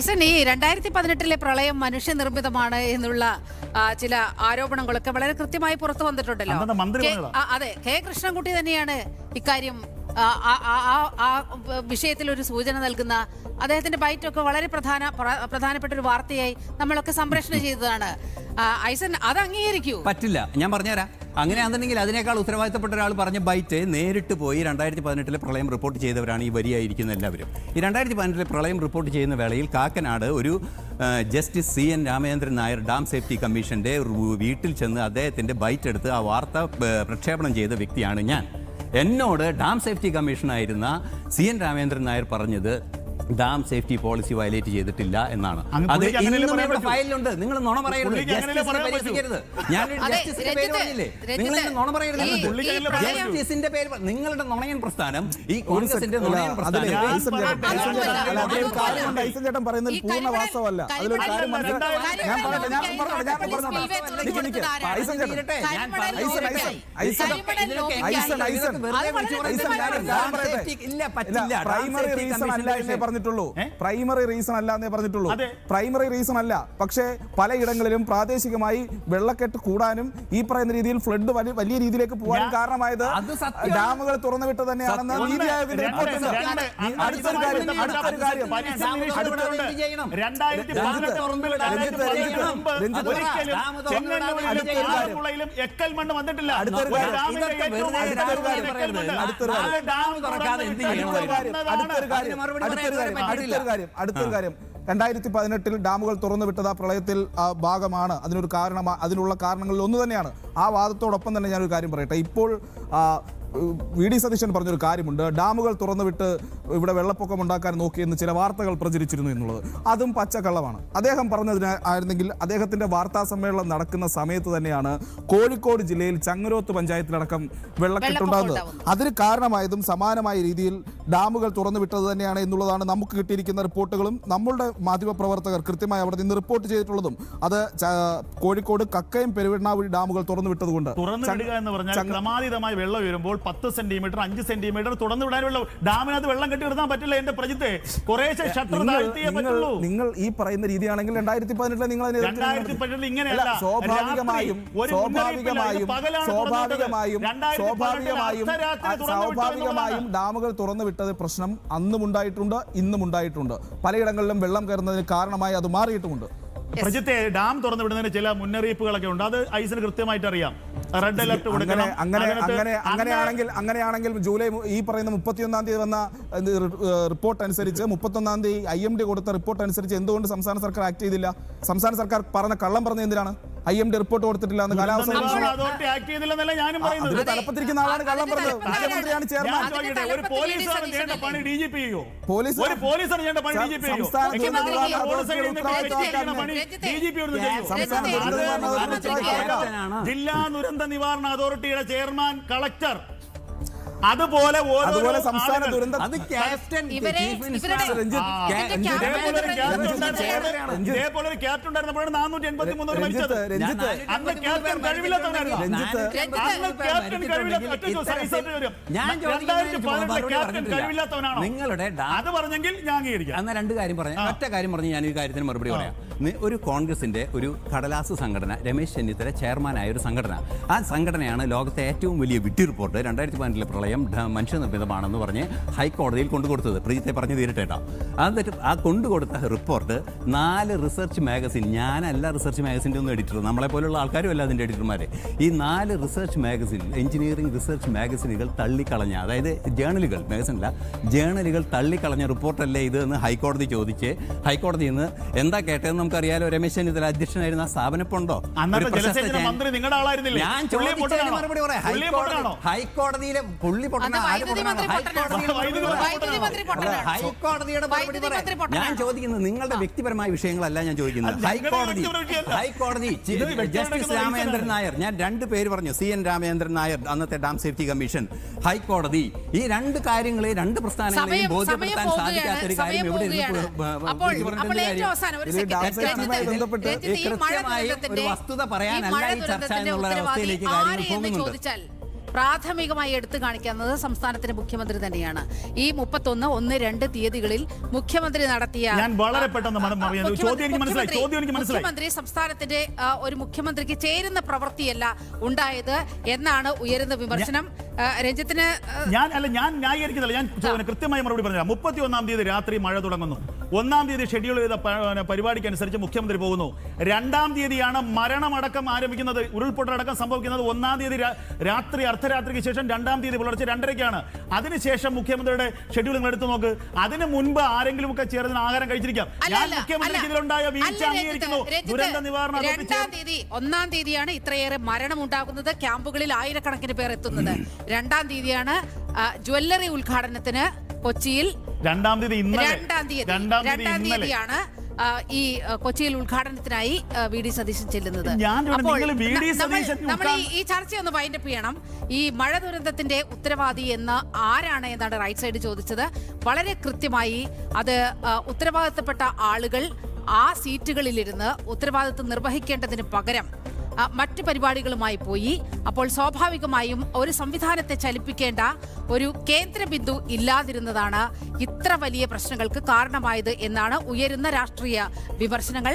ഈ 2018 പ്രളയം മനുഷ്യനിർമ്മിതമാണ് എന്നുള്ള ചില ആരോപണങ്ങളൊക്കെ വളരെ കൃത്യമായി പുറത്തു വന്നിട്ടുണ്ടല്ലോ. അതെ, കെ കൃഷ്ണൻകുട്ടി തന്നെയാണ് ഇക്കാര്യം ആ വിഷയത്തിൽ ഒരു സൂചന നൽകുന്ന അദ്ദേഹത്തിന്റെ ബൈറ്റൊക്കെ വളരെ പ്രധാനപ്പെട്ട ഒരു വാർത്തയായി നമ്മളൊക്കെ സംപ്രേഷണം ചെയ്തതാണ്. ഐസൻ അത് അംഗീകരിക്കൂ? പറ്റില്ല, ഞാൻ പറഞ്ഞുതരാം. അങ്ങനെയാണെന്നുണ്ടെങ്കിൽ അതിനേക്കാൾ ഉത്തരവാദിത്തപ്പെട്ട ഒരാൾ പറഞ്ഞ ബൈറ്റ് നേരിട്ട് പോയി 2018 പ്രളയം റിപ്പോർട്ട് ചെയ്തവരാണ് ഈ വരിയായിരിക്കുന്ന എല്ലാവരും. ഈ 2018 പ്രളയം റിപ്പോർട്ട് ചെയ്യുന്ന വേളയിൽ കാക്കനാട് ഒരു justice CN Ramachandran Nair dam safety കമ്മീഷന്റെ വീട്ടിൽ ചെന്ന് അദ്ദേഹത്തിന്റെ ബൈറ്റ് എടുത്ത് ആ വാർത്ത പ്രക്ഷേപണം ചെയ്ത വ്യക്തിയാണ് ഞാൻ. എന്നോട് ഡാം സേഫ്റ്റി കമ്മീഷനായിരുന്ന CN രാമചന്ദ്രൻ നായർ പറഞ്ഞത് ഡാം സേഫ്റ്റി പോളിസി വയലേറ്റ് ചെയ്തിട്ടില്ല എന്നാണ്. അത് ഇന്നും ഫയലിലുണ്ട്. നിങ്ങൾ നുണ പറയരുത്, പരിഹസിക്കരുത്. ജസ്റ്റിസിന്റെ പേര് പറഞ്ഞില്ലേ, നിങ്ങൾ നുണ പറയരുത്. ജസ്റ്റിസിന്റെ പേര് നിങ്ങളുടെ നുണയൻ പ്രസ്ഥാനം, ഈ കോൺഗ്രസിന്റെ നുണയൻ പ്രസ്ഥാനം. ചേട്ടൻ പറയുന്നത് പൂർണ്ണ വാസ്തവമല്ല. അതിലൊരു കാര്യം പ്രൈമറി റീസൺ അല്ല എന്നേ പറഞ്ഞിട്ടുള്ളൂ. പ്രൈമറി റീസൺ അല്ല എന്നേ പറഞ്ഞിട്ടുള്ളൂ. പ്രൈമറി റീസൺ അല്ല. പക്ഷേ പലയിടങ്ങളിലും പ്രാദേശികമായി വെള്ളക്കെട്ട് കൂടാനും ഈ പറയുന്ന രീതിയിൽ ഫ്ലഡ് വലിയ രീതിയിലേക്ക് പോകാനും കാരണമായത് ഡാമുകൾ തുറന്നുവിട്ട് തന്നെയാണെന്ന് നീതി ആയോഗിന്റെ റിപ്പോർട്ടുണ്ട്. അടുത്തൊരു കാര്യം അടുത്തൊരു കാര്യം 2018 ഡാമുകൾ തുറന്നുവിട്ടത് ആ പ്രളയത്തിൽ ഭാഗമാണ്. അതിനുള്ള കാരണങ്ങളിൽ ഒന്ന് തന്നെയാണ്. ആ വാദത്തോടൊപ്പം തന്നെ ഞാനൊരു കാര്യം പറയട്ടെ. ഇപ്പോൾ VD സതീശൻ പറഞ്ഞൊരു കാര്യമുണ്ട്, ഡാമുകൾ തുറന്നുവിട്ട് ഇവിടെ വെള്ളപ്പൊക്കം ഉണ്ടാക്കാൻ നോക്കിയെന്ന് ചില വാർത്തകൾ പ്രചരിച്ചിരുന്നു എന്നുള്ളത്. അതും പച്ചക്കള്ളമാണ്. അദ്ദേഹം പറഞ്ഞതിനായിരുന്നെങ്കിൽ അദ്ദേഹത്തിന്റെ വാർത്താ സമ്മേളനം നടക്കുന്ന സമയത്ത് തന്നെയാണ് കോഴിക്കോട് ജില്ലയിൽ ചങ്ങരോത്ത് പഞ്ചായത്തിലടക്കം വെള്ളക്കെട്ടുണ്ടാകുന്നത്. അതിന് കാരണമായതും സമാനമായ രീതിയിൽ ഡാമുകൾ തുറന്നുവിട്ടത് തന്നെയാണ് എന്നുള്ളതാണ് നമുക്ക് കിട്ടിയിരിക്കുന്ന റിപ്പോർട്ടുകളും നമ്മളുടെ മാധ്യമപ്രവർത്തകർ കൃത്യമായി അവിടെ നിന്ന് റിപ്പോർട്ട് ചെയ്തിട്ടുള്ളതും. അത് കോഴിക്കോട് കക്കയം പെരുവണ്ണാവഴി ഡാമുകൾ തുറന്നുവിട്ടത് കൊണ്ട് ക്രമാതീതമായി വെള്ളം ഉയരുമ്പോൾ 10 സെന്റിമീറ്റർ 5 സെന്റിമീറ്റർ തുറന്നു വിടാനുള്ള ഡാമിനകത്ത് വെള്ളം കെട്ടി നിർത്താൻ പറ്റില്ല. എന്റെ പ്രജിത്തെ കുറേശ്ശെ ഷട്ടർ താഴ്ത്തിയേ പറ്റുള്ളൂ. നിങ്ങൾ ഈ പറയുന്ന രീതിയാണെങ്കിൽ 2018 നിങ്ങൾ 2018 ഇങ്ങനെയല്ല. സ്വാഭാവികമായും ഡാമുകൾ തുറന്നു വിട്ടത് പ്രശ്നം അന്നും ഉണ്ടായിട്ടുണ്ട്, ഇന്നും ഉണ്ടായിട്ടുണ്ട്. പലയിടങ്ങളിലും വെള്ളം കയറുന്നതിന് കാരണമായി അത് മാറിയിട്ടുമുണ്ട്. പ്രജിത്തെ, ഡാം തുറന്നു വിടുന്നതിന് ചില മുന്നറിയിപ്പുകളൊക്കെ ഉണ്ട്. അത് ഐസിന് കൃത്യമായിട്ട് അറിയാം. റെഡ് അലർട്ട് കൊടുക്കണം. അങ്ങനെയാണെങ്കിൽ ജൂലൈ ഈ പറയുന്ന 31-ാം തീയതി വന്ന റിപ്പോർട്ട് അനുസരിച്ച് 31-ാം തീയതി IMD കൊടുത്ത റിപ്പോർട്ട് അനുസരിച്ച് എന്തുകൊണ്ട് സംസ്ഥാന സർക്കാർ ആക്ട് ചെയ്തില്ല? സംസ്ഥാന സർക്കാർ കള്ളം പറഞ്ഞ എന്തിനാണ്? IMD റിപ്പോർട്ട് കൊടുത്തിട്ടില്ല എന്ന് കാലാവസ്ഥ തലപ്പത്തിരിക്കുന്ന ആളാണ് കള്ളം പറഞ്ഞത്. മുഖ്യമന്ത്രിയാണ് ചെയർമാൻ. ജില്ലാ ദുരന്ത നിവാരണ അതോറിറ്റിയുടെ ചെയർമാൻ, കളക്ടർ, അതുപോലെ സംസ്ഥാന ദുരന്ത ഇതേപോലെ ഒരു ക്യാപ്റ്റൻ ഉണ്ടായിരുന്നപ്പോഴാണ് 483 മരിച്ചത്. അന്ന് ക്യാപ്റ്റൻ കഴിവില്ലാത്തവനാണോ? അത് പറഞ്ഞെങ്കിൽ ഞാൻ അംഗീകരിക്കാം. അന്ന് രണ്ട് കാര്യം പറഞ്ഞു. ഒറ്റ കാര്യം പറഞ്ഞ് ഞാൻ ഈ കാര്യത്തിന് മറുപടി പറയാം. ഒരു കോൺഗ്രസിന്റെ ഒരു കടലാസ് സംഘടന, രമേശ് ചെന്നിത്തല ചെയർമാനായ ഒരു സംഘടന, ആ സംഘടനയാണ് ലോകത്തെ ഏറ്റവും വലിയ വിഡ്ഢി റിപ്പോർട്ട് 2018 പ്രളയം മനുഷ്യനിർമ്മിതമാണെന്ന് പറഞ്ഞ് ഹൈക്കോടതിയിൽ കൊണ്ടുകൊടുത്തത്. പ്രീതിയെ പറഞ്ഞു തീരട്ടേട്ടാ. എന്നിട്ട് ആ കൊണ്ടുകൊടുത്ത റിപ്പോർട്ട് 4 റിസർച്ച് മാഗസിൻ, ഞാനല്ല റിസർച്ച് മാഗസിൻ്റെ ഒന്നും എഡിറ്റർ, നമ്മളെ പോലുള്ള ആൾക്കാരും അല്ല അതിൻ്റെ എഡിറ്റർമാരെ, ഈ 4 റിസർച്ച് മാഗസിൻ, എഞ്ചിനീയറിംഗ് റിസർച്ച് മാഗസിനുകൾ തള്ളിക്കളഞ്ഞ, അതായത് ജേണലുകൾ, മാഗസിനല്ല ജേണലുകൾ തള്ളിക്കളഞ്ഞ റിപ്പോർട്ടല്ലേ ഇത് എന്ന് ഹൈക്കോടതി ചോദിച്ച്, ഹൈക്കോടതിയിൽ നിന്ന് എന്താ കേട്ടതെന്ന് നമുക്കറിയാലോ. രമേശ് ചെന്നിത്തല അധ്യക്ഷനായിരുന്ന സ്ഥാപനപ്പുണ്ടോ? ഞാൻ ചോദിച്ചതിന് മറുപടി പറയാം. ഹൈക്കോടതിയിലെ പുള്ളി ഹൈക്കോടതിയുടെ മറുപടി പറയാം. ഞാൻ ചോദിക്കുന്നത് നിങ്ങളുടെ വ്യക്തിപരമായ വിഷയങ്ങളല്ല ഞാൻ ചോദിക്കുന്നത്. ഹൈക്കോടതി ജസ്റ്റിസ് രാമചന്ദ്രൻ നായർ, ഞാൻ 2 പേര് പറഞ്ഞു, CN രാമചന്ദ്രൻ നായർ, അന്നത്തെ ഡാം സേഫ്റ്റി കമ്മീഷൻ, ഹൈക്കോടതി, ഈ 2 കാര്യങ്ങളെ 2 പ്രസ്ഥാനങ്ങളെയും ബോധ്യപ്പെടുത്താൻ സാധിക്കാത്ത ഒരു കാര്യം എവിടെ കൃത്യമായി ഒരു വസ്തുത പറയാനല്ല ഈ ചർച്ച എന്നുള്ള അവസ്ഥയിലേക്ക് കാര്യങ്ങൾ പോകുന്നുണ്ട്. പ്രാഥമികമായി എടുത്തു കാണിക്കുന്നത് സംസ്ഥാനത്തിന്റെ മുഖ്യമന്ത്രി തന്നെയാണ്. ഈ 31, 1, 2 തീയതികളിൽ മുഖ്യമന്ത്രി നടത്തിയ ഞാൻ വളരെ പെട്ടെന്ന് മുഖ്യമന്ത്രി സംസ്ഥാനത്തിന്റെ ഒരു മുഖ്യമന്ത്രിക്ക് ചേരുന്ന പ്രവൃത്തിയല്ല ഉണ്ടായത് എന്നാണ് ഉയരുന്ന വിമർശനം. രഞ്ജിത്തിന് ഞാൻ ന്യായീകരിക്കുന്നില്ല, ഞാൻ കൃത്യമായി മറുപടി പറഞ്ഞുതരാം. 31-ാം തീയതി രാത്രി മഴ തുടങ്ങുന്നു. 1-ാം തീയതി ഷെഡ്യൂൾ ചെയ്ത പരിപാടിക്ക് അനുസരിച്ച് മുഖ്യമന്ത്രി പോകുന്നു. 2-ാം തീയതിയാണ് മരണമടക്കം ആരംഭിക്കുന്നത്, ഉരുൾപൊട്ടലടക്കം സംഭവിക്കുന്നത് 1-ാം തീയതി രാത്രി അർദ്ധരാത്രിക്ക് ശേഷം 2-ാം തീയതി പുലർച്ചെ 2:30-ക്കാണ്. അതിനുശേഷം മുഖ്യമന്ത്രിയുടെ ഷെഡ്യൂൾ നിങ്ങൾ എടുത്തു നോക്ക്. അതിന് മുൻപ് ആരെങ്കിലും ഒക്കെ ചേർന്ന് ആഹാരം കഴിച്ചിരിക്കാം. ഞാൻ മുഖ്യമന്ത്രിക്ക് ഇതിലുണ്ടായ വീഴ്ച അംഗീകരിക്കുന്നു. ദുരന്ത നിവാരണ 1-ാം തീയതിയാണ് ഇത്രയേറെ മരണം ഉണ്ടാകുന്നത്, ക്യാമ്പുകളിൽ ആയിരക്കണക്കിന് പേർ എത്തുന്നത്. 2-ാം തീയതിയാണ് ജ്വല്ലറി ഉദ്ഘാടനത്തിന് കൊച്ചിയിൽ 2-ാം തീയതിയാണ് ഈ കൊച്ചിയിൽ ഉദ്ഘാടനത്തിനായി വി.ഡി. സതീശൻ ചെല്ലുന്നത്. നമ്മൾ ഈ ചർച്ചയൊന്ന് വൈൻഡപ്പ് ചെയ്യണം. ഈ മഴ ദുരന്തത്തിന്റെ ഉത്തരവാദി എന്ന് ആരാണ് എന്നാണ് റൈറ്റ് സൈഡ് ചോദിച്ചത്. വളരെ കൃത്യമായി അത് ഉത്തരവാദിത്തപ്പെട്ട ആളുകൾ ആ സീറ്റുകളിലിരുന്ന് ഉത്തരവാദിത്വം നിർവഹിക്കേണ്ടതിന് പകരം മറ്റ് പരിപാടികളുമായി പോയി. അപ്പോൾ സ്വാഭാവികമായും ഒരു സംവിധാനത്തെ ചലിപ്പിക്കേണ്ട ഒരു കേന്ദ്ര ബിന്ദു ഇല്ലാതിരുന്നതാണ് ഇത്ര വലിയ പ്രശ്നങ്ങൾക്ക് കാരണമായത് എന്നാണ് ഉയരുന്ന രാഷ്ട്രീയ വിമർശനങ്ങൾ.